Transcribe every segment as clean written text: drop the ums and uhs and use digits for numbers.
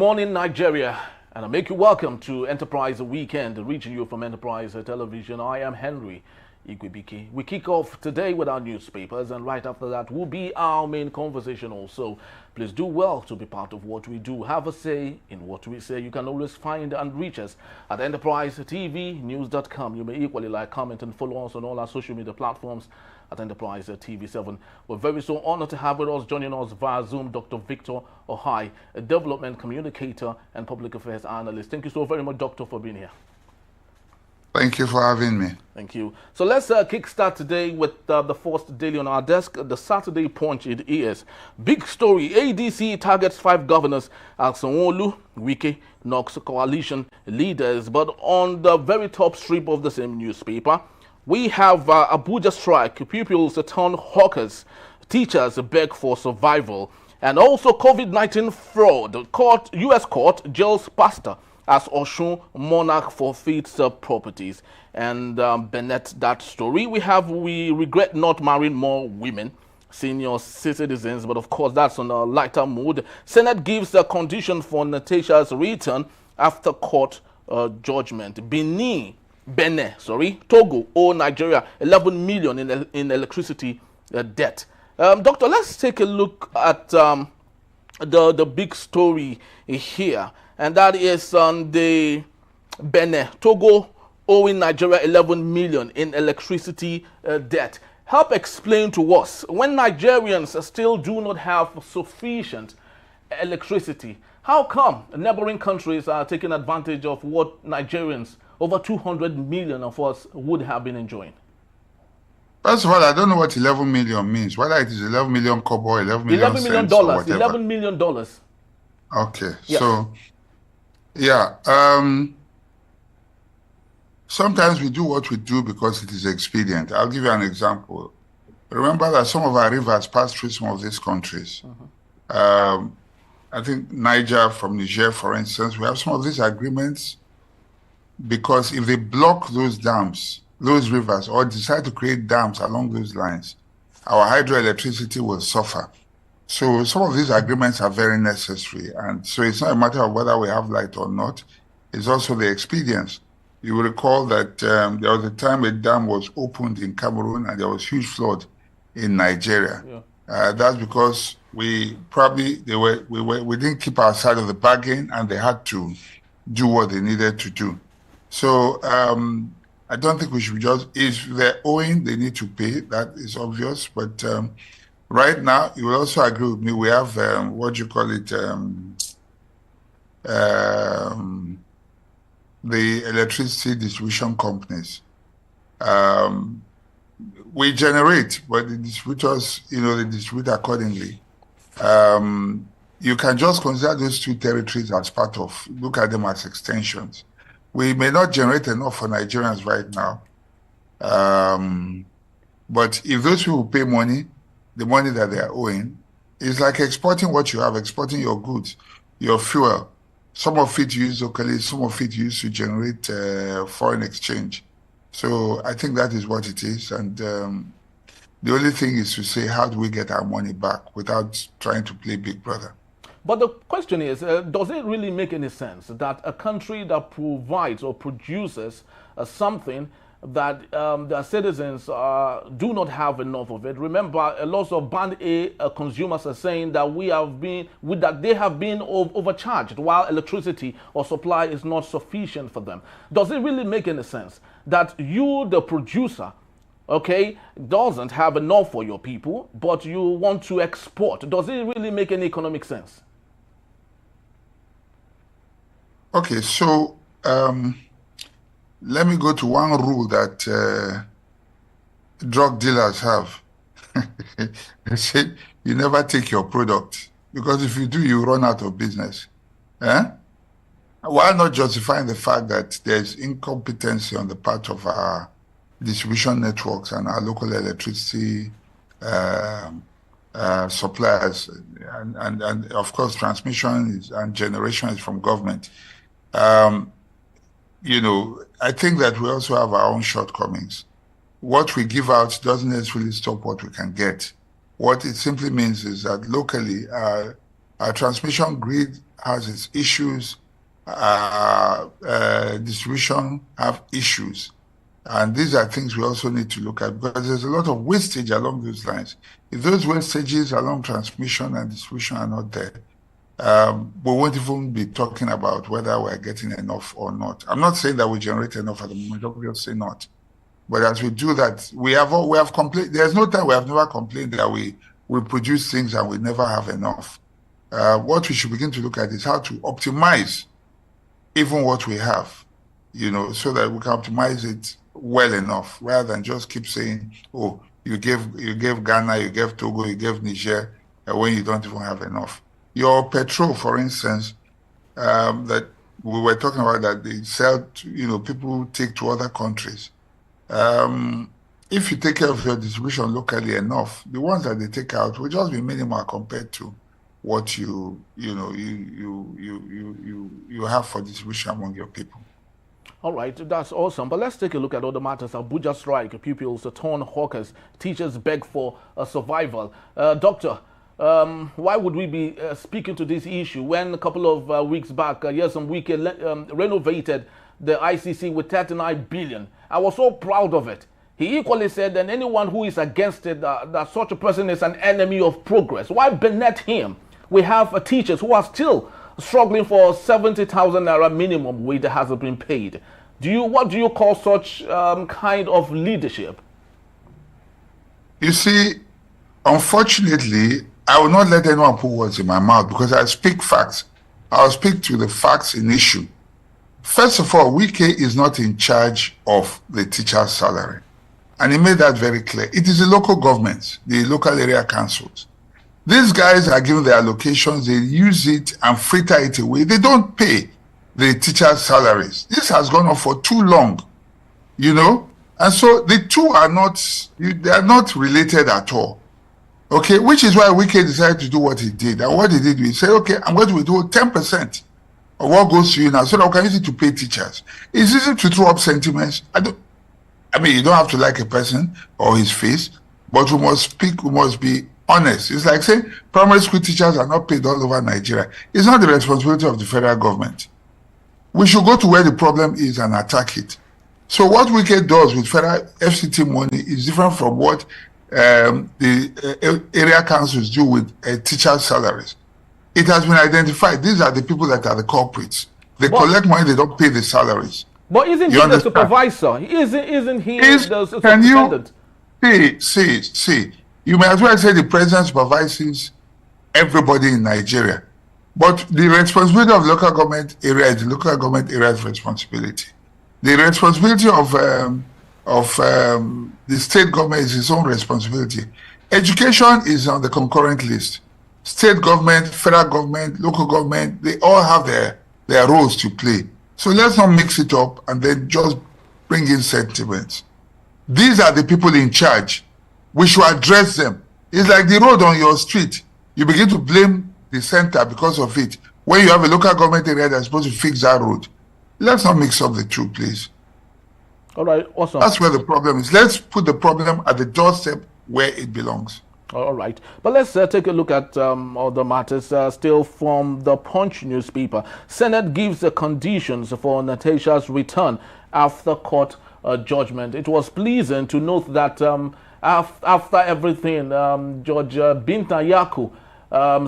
morning, Nigeria, and I make you welcome to Enterprise Weekend, reaching you from Enterprise Television. I am Henry Igwebike. We kick off today with our newspapers, and right after that will be our main conversation also. Please do well to be part of what we do. Have a say in what we say. You can always find and reach us at enterprisetvnews.com. You may equally like, comment, and follow us on all our social media platforms at Enterprise TV7. We're very so honored to have with us, joining us via Zoom, Dr. Victor Okhai, a development communicator and public affairs analyst. Thank you so very much, Doctor, for being here. Thank you for having me. Thank you. So let's kickstart today with the first daily on our desk, the Saturday Punch. It is big story. ADC targets 5 governors as Sanwo-Olu, Wike knocks coalition leaders. But on the very top strip of the same newspaper, we have Abuja strike, pupils turn hawkers, teachers beg for survival, and also COVID-19 fraud. U.S. court jails pastor as Osun monarch forfeits properties. And Bennett, that story. We regret not marrying more women, senior citizens, but of course that's on a lighter mood. Senate gives a condition for Natasha'S return after court judgment. Benue, Togo owe Nigeria 11 million in electricity debt. Doctor, let's take a look at the big story here, and that is on the Benue, Togo owing Nigeria 11 million in electricity debt. Help explain to us, when Nigerians still do not have sufficient electricity, how come neighboring countries are taking advantage of what Nigerians, over 200 million of us, would have been enjoying? First of all, I don't know what 11 million means. Whether it is 11 million kobo, 11 million $11 million, $11 million. Okay, yeah. So, yeah. Sometimes we do what we do because it is expedient. I'll give you an example. Remember that some of our rivers pass through some of these countries. I think Niger, from Niger, for instance, we have some of these agreements because if they block those dams, those rivers, or decide to create dams along those lines, our hydroelectricity will suffer. So some of these agreements are very necessary. And so it's not a matter of whether we have light or not. It's also the expedience. You will recall that there was a time a dam was opened in Cameroon and there was huge flood in Nigeria. Yeah. That's because we didn't keep our side of the bargain, and they had to do what they needed to do. So I don't think we should just, if they're owing, they need to pay. That is obvious. But right now, you will also agree with me, we have, the electricity distribution companies. We generate, but the distributors, they distribute accordingly. You can just consider those 2 territories as part of, look at them as extensions. We may not generate enough for Nigerians right now. But if those people pay money, the money that they are owing, it's like exporting what you have, exporting your goods, your fuel. Some of it you use locally, some of it you use to generate foreign exchange. So I think that is what it is. And the only thing is to say, how do we get our money back without trying to play Big Brother? But the question is, does it really make any sense that a country that provides or produces something that their citizens do not have enough of it? Remember, a lot of Band A consumers are saying that they have been overcharged, while electricity or supply is not sufficient for them. Does it really make any sense that you, the producer, doesn't have enough for your people, but you want to export? Does it really make any economic sense? Okay, so let me go to one rule that drug dealers have. They say you never take your product, because if you do, you run out of business. Why not justifying the fact that there's incompetency on the part of our distribution networks and our local electricity suppliers, and of course transmission and generation is from government. I think that we also have our own shortcomings. What we give out doesn't necessarily stop what we can get. What it simply means is that locally, Our transmission grid has its issues. Distribution have issues. And these are things we also need to look at because there's a lot of wastage along those lines. If those wastages along transmission and distribution are not there, we won't even be talking about whether we're getting enough or not. I'm not saying that we generate enough at the moment, obviously not. But as we do that, we have complained. There's no time we have never complained that we produce things and we never have enough. What we should begin to look at is how to optimize even what we have, so that we can optimize it well enough, rather than just keep saying, oh, you gave Ghana, you gave Togo, you gave Niger, when you don't even have enough. Your petrol, for instance, that we were talking about that they sell to, people take to other countries. If you take care of your distribution locally enough, the ones that they take out will just be minimal compared to what you have for distribution among your people. All right, that's awesome. But let's take a look at other matters. Abuja strike, pupils, torn hawkers, teachers beg for a survival. Doctor, why would we be speaking to this issue when a couple of weeks back, Nyesom Wike renovated the ICC with 39 billion? I was so proud of it. He equally said that anyone who is against it, that such a person is an enemy of progress. Why benet him? We have teachers who are still struggling for 70,000 naira minimum wage that hasn't been paid. What do you call such kind of leadership? You see, unfortunately, I will not let anyone put words in my mouth because I speak facts. I'll speak to the facts in issue. First of all, Wike is not in charge of the teacher's salary. And he made that very clear. It is the local governments, the local area councils. These guys are given their allocations, they use it and fritter it away. They don't pay the teachers' salaries. This has gone on for too long, And so the two are not related at all. Okay, which is why Wike decided to do what he did. And what he did, he said, okay, I'm going to withhold 10% of what goes to you now so that we can use it to pay teachers. It's easy to throw up sentiments. You don't have to like a person or his face, but we must be honest. It's like saying primary school teachers are not paid all over Nigeria. It's not the responsibility of the federal government. We should go to where the problem is and attack it. So what Wike does with federal FCT money is different from what the area councils do with teachers' salaries. It has been identified. These are the people that are the culprits. They collect money, they don't pay the salaries. But isn't he the supervisor? Isn't he the superintendent? See. You may as well say the president supervises everybody in Nigeria. But the responsibility of local government area is the local government area's responsibility. The responsibility of the state government is its own responsibility. Education is on the concurrent list. State government, federal government, local government, they all have their roles to play. So let's not mix it up and then just bring in sentiments. These are the people in charge. We should address them. It's like the road on your street. You begin to blame the center because of it. When you have a local government area that's supposed to fix that road, let's not mix up the two, please. All right, awesome. That's where the problem is. Let's put the problem at the doorstep where it belongs. All right. But let's take a look at other matters still from the Punch newspaper. Senate gives the conditions for Natasha'S return after court judgment. It was pleasing to note that after everything, Judge Binta Yaku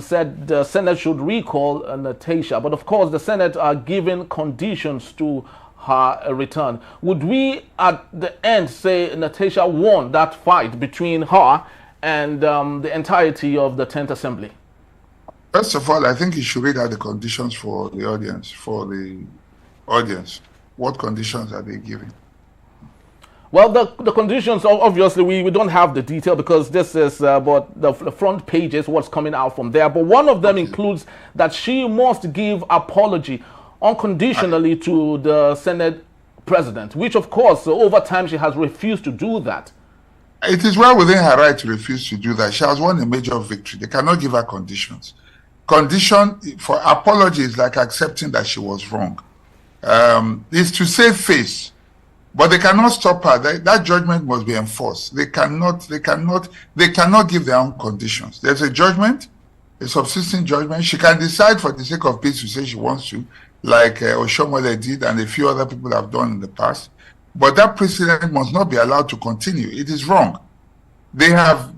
said the Senate should recall Natasha. But of course, the Senate are giving conditions to her return. Would we at the end say Natasha won that fight between her and the entirety of the 10th Assembly? First of all, I think you should read out the conditions for the audience. What conditions are they giving? Well, the conditions, obviously, we don't have the detail because this is but the front page is what's coming out from there. But one of them includes that she must give apology unconditionally to the Senate president, which, of course, over time she has refused to do that. It is well within her right to refuse to do that. She has won a major victory. They cannot give her conditions. Condition for apology is like accepting that she was wrong. Is to save face. But they cannot stop her. That judgment must be enforced. They cannot give their own conditions. There's a judgment. a subsisting judgment. She can decide for the sake of peace to say she wants to, like Oshomole did and a few other people have done in the past. But that precedent must not be allowed to continue. It is wrong. They have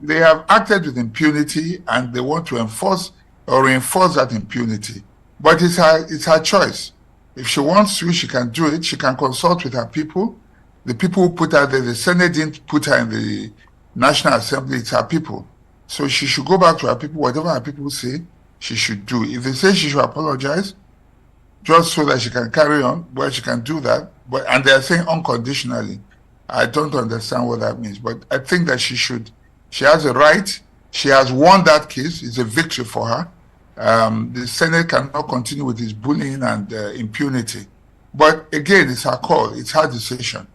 acted with impunity and they want to enforce or reinforce that impunity. But it's her choice. If she wants to, she can do it. She can consult with her people. The people who put her there, the Senate didn't put her in the National Assembly, it's her people. So she should go back to her people. Whatever her people say, she should do. If they say she should apologize, just so that she can carry on, well, she can do that. And they are saying unconditionally. I don't understand what that means. But I think that she should. She has a right. She has won that case. It's a victory for her. The Senate cannot continue with this bullying and impunity. But again, it's her call. It's her decision.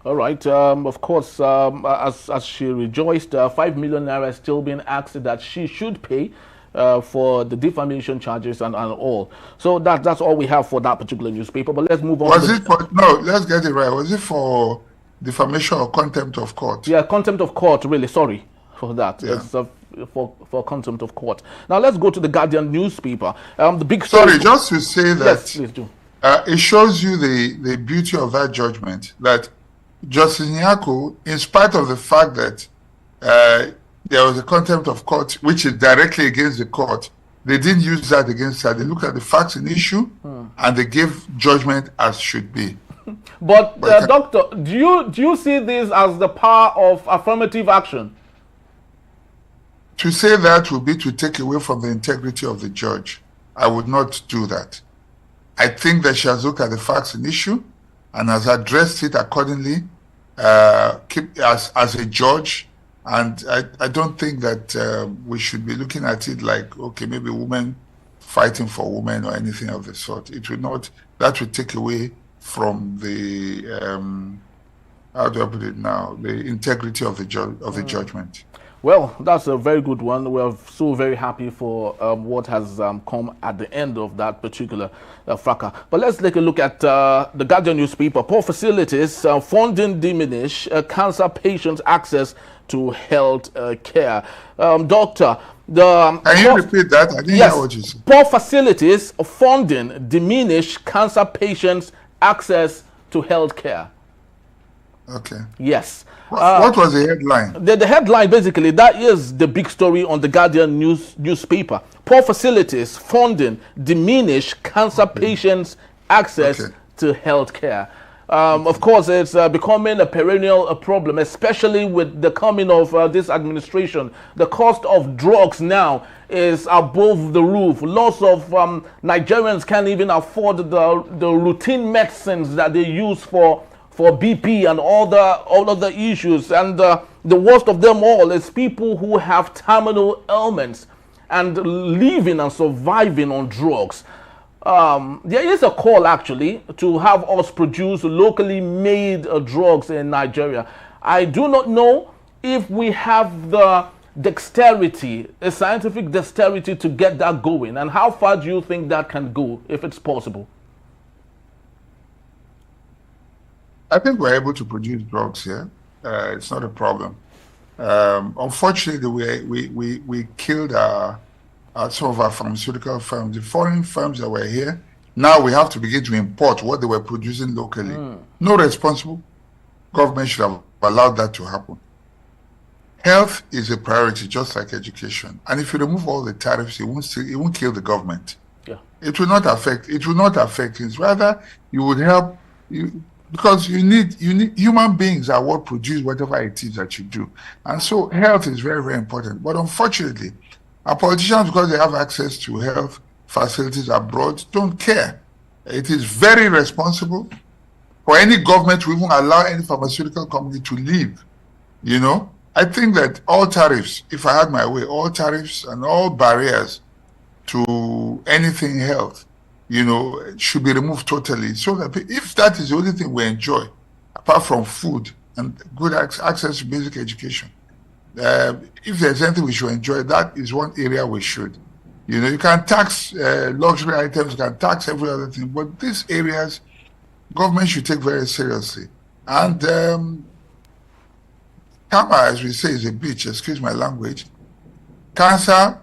All right. Of course, as she rejoiced, 5 million naira is still being asked that she should pay for the defamation charges and all. So that's all we have for that particular newspaper. But let's move on. Was it for, no, let's get it right. Was it for defamation or contempt of court? Yeah, contempt of court, really. Sorry for that. Yeah. It's for contempt of court. Now let's go to the Guardian newspaper. The big story. Sorry, just to say that yes, please do. It shows you the beauty of that judgment, that Justice Nyako, in spite of the fact that there was a contempt of court, which is directly against the court, they didn't use that against her. They looked at the facts in issue and they gave judgment as should be. But Doctor, do you see this as the power of affirmative action? To say that would be to take away from the integrity of the judge. I would not do that. I think that she has looked at the facts in issue and has addressed it accordingly as a judge. And I don't think that we should be looking at it like, okay, maybe women fighting for women or anything of the sort. It will not, that will take away from the, how do I put it now, the integrity of the judgment. Well, that's a very good one. We're so very happy for what has come at the end of that particular fracas. But let's take a look at the Guardian newspaper. Poor facilities, funding diminish, cancer patients' access to health care. Doctor, can you repeat that? I didn't hear what you said. Poor facilities, funding diminish, cancer patients' access to health care. Okay. Yes. What was the headline? The headline, basically, that is the big story on the Guardian newspaper. Poor facilities, funding, diminish cancer patients' access to health care. Of course, it's becoming a perennial problem, especially with the coming of this administration. The cost of drugs now is above the roof. Lots of Nigerians can't even afford the routine medicines that they use for BP and all other issues. And the worst of them all is people who have terminal ailments and living and surviving on drugs. There is a call actually to have us produce locally made drugs in Nigeria. I do not know if we have the dexterity, a scientific dexterity to get that going. And how far do you think that can go, if it's possible? I think we're able to produce drugs here. It's not a problem. Unfortunately, we killed some of our pharmaceutical firms. The foreign firms that were here, now we have to begin to import what they were producing locally. No responsible government should have allowed that to happen. Health is a priority, just like education. And if you remove all the tariffs, it won't kill the government. Yeah. It will not affect things. Rather, you would help because you need human beings are what produce whatever it is that you do. And so health is very, very important. But unfortunately, our politicians, because they have access to health facilities abroad, don't care. It is very irresponsible for any government to even allow any pharmaceutical company to live. You know, I think that all tariffs, if I had my way, all tariffs and all barriers to anything health, you know, should be removed totally. So that if that is the only thing we enjoy, apart from food and good access to basic education, if there's anything we should enjoy, that is one area we should. You know, you can tax luxury items, you can tax every other thing, but these areas, government should take very seriously. And Kama, as we say, is a bitch, excuse my language. Cancer,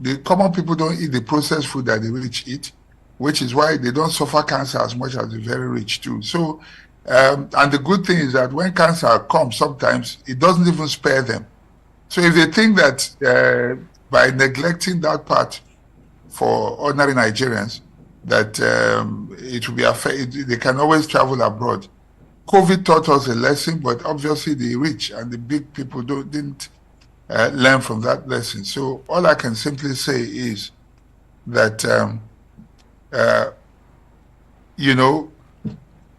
the common people don't eat the processed food that the rich eat, which is why they don't suffer cancer as much as the very rich do. So, and the good thing is that when cancer comes, sometimes it doesn't even spare them. So if they think that by neglecting that part for ordinary Nigerians, that it will be affected, they can always travel abroad. COVID taught us a lesson, but obviously the rich and the big people didn't learn from that lesson. So all I can simply say is that, you know,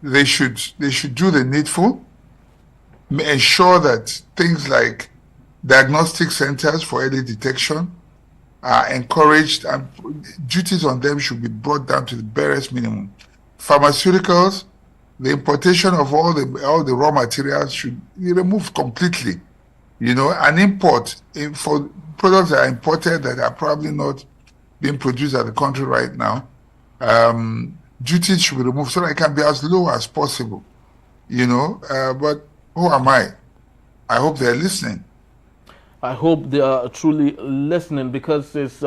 they should do the needful, ensure that things like diagnostic centers for early detection are encouraged, and duties on them should be brought down to the barest minimum. Pharmaceuticals, the importation of all the raw materials should be removed completely. You know, an import for products that are imported that are probably not being produced at the country right now, duties should be removed so that it can be as low as possible. You know, but who am I? I hope they're listening. I hope they are truly listening, because it's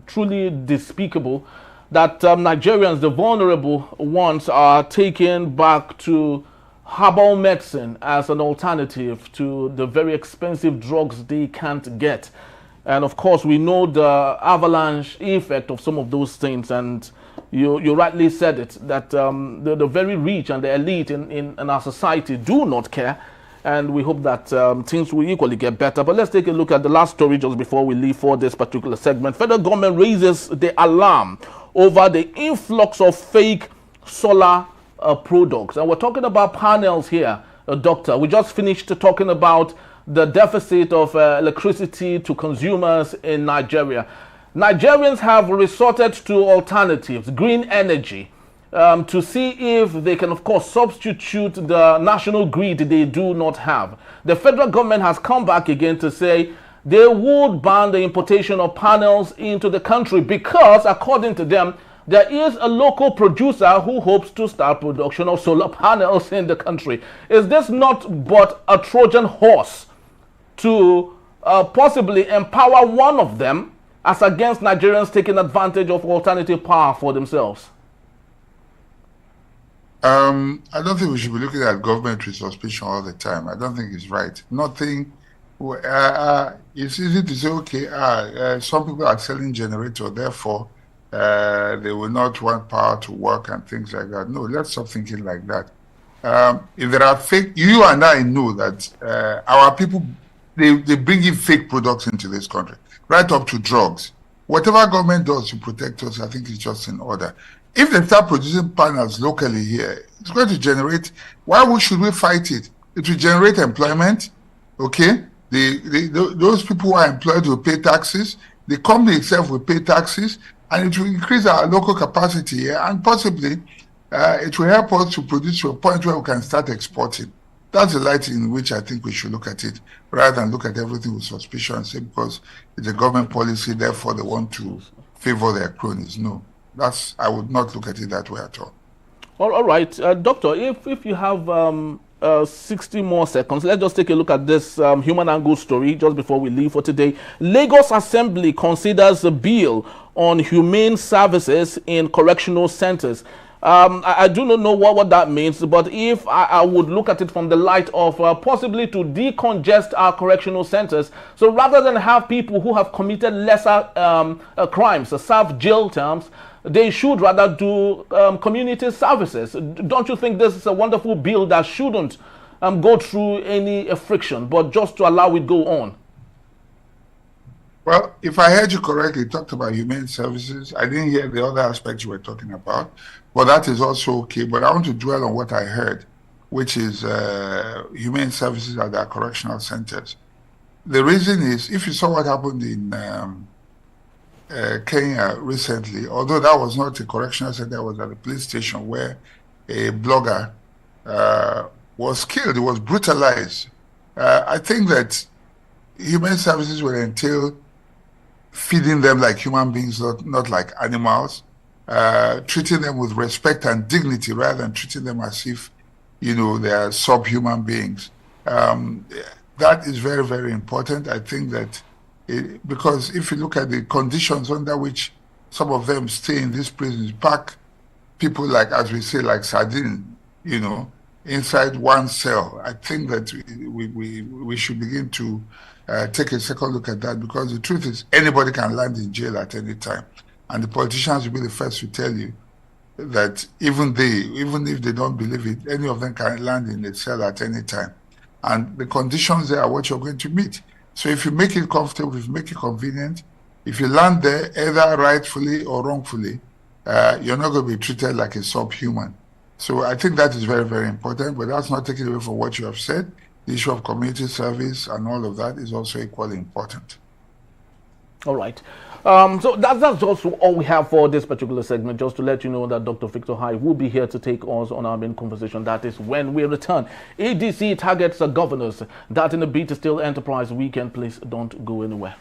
truly despicable that Nigerians, the vulnerable ones, are taken back to herbal medicine as an alternative to the very expensive drugs they can't get. And of course, we know the avalanche effect of some of those things. And you rightly said it, that the very rich and the elite in our society do not care. And we hope that things will equally get better. But let's take a look at the last story just before we leave for this particular segment. Federal government raises the alarm over the influx of fake solar products. And we're talking about panels here, Doctor. We just finished talking about the deficit of electricity to consumers in Nigeria. Nigerians have resorted to alternatives, green energy, to see if they can, of course, substitute the national grid they do not have. The federal government has come back again to say they would ban the importation of panels into the country because, according to them, there is a local producer who hopes to start production of solar panels in the country. Is this not but a Trojan horse to possibly empower one of them as against Nigerians taking advantage of alternative power for themselves? I don't think we should be looking at government with suspicion all the time. I don't think it's right. Nothing. It's easy to say, okay, some people are selling generators, therefore they will not want power to work and things like that. No, let's stop thinking like that. If there are fake, you and I know that our people, they bring in fake products into this country, right up to drugs. Whatever government does to protect us, I think it's just in order. If they start producing panels locally here, it's going to generate, why should we fight it? It will generate employment, okay? Those people who are employed will pay taxes, the company itself will pay taxes, and it will increase our local capacity here, and possibly it will help us to produce to a point where we can start exporting. That's the light in which I think we should look at it, rather than look at everything with suspicion and say because it's a government policy, therefore they want to favor their cronies. No. I would not look at it that way at all. All right, Doctor, if you have 60 more seconds, let's just take a look at this human angle story just before we leave for today. Lagos Assembly considers a bill on humane services in correctional centers. I do not know what that means, but if I would look at it from the light of possibly to decongest our correctional centers, so rather than have people who have committed lesser crimes serve jail terms, they should rather do community services. Don't you think this is a wonderful bill that shouldn't go through any friction, but just to allow it go on? Well, if I heard you correctly, you talked about humane services. I didn't hear the other aspects you were talking about, but that is also okay. But I want to dwell on what I heard, which is humane services at our correctional centers. The reason is, if you saw what happened in Kenya recently, although that was not a correctional center, it was at a police station where a blogger was killed, he was brutalized. I think that human services will entail feeding them like human beings, not like animals, treating them with respect and dignity rather than treating them as if, you know, they are subhuman beings. That is very, very important. I think that because if you look at the conditions under which some of them stay in these prisons, pack people like, as we say, like sardine, you know, inside one cell. I think that we should begin to take a second look at that, because the truth is anybody can land in jail at any time. And the politicians will be the first to tell you that even if they don't believe it, any of them can land in a cell at any time. And the conditions there are what you're going to meet. So if you make it comfortable, if you make it convenient, if you land there either rightfully or wrongfully, you're not going to be treated like a subhuman. So I think that is very, very important, but that's not taking away from what you have said. The issue of community service and all of that is also equally important. All right. So that's just all we have for this particular segment. Just to let you know that Dr. Victor Okhai will be here to take us on our main conversation. That is when we return. ADC targets governors. That in the Beat Still Enterprise weekend. Please don't go anywhere.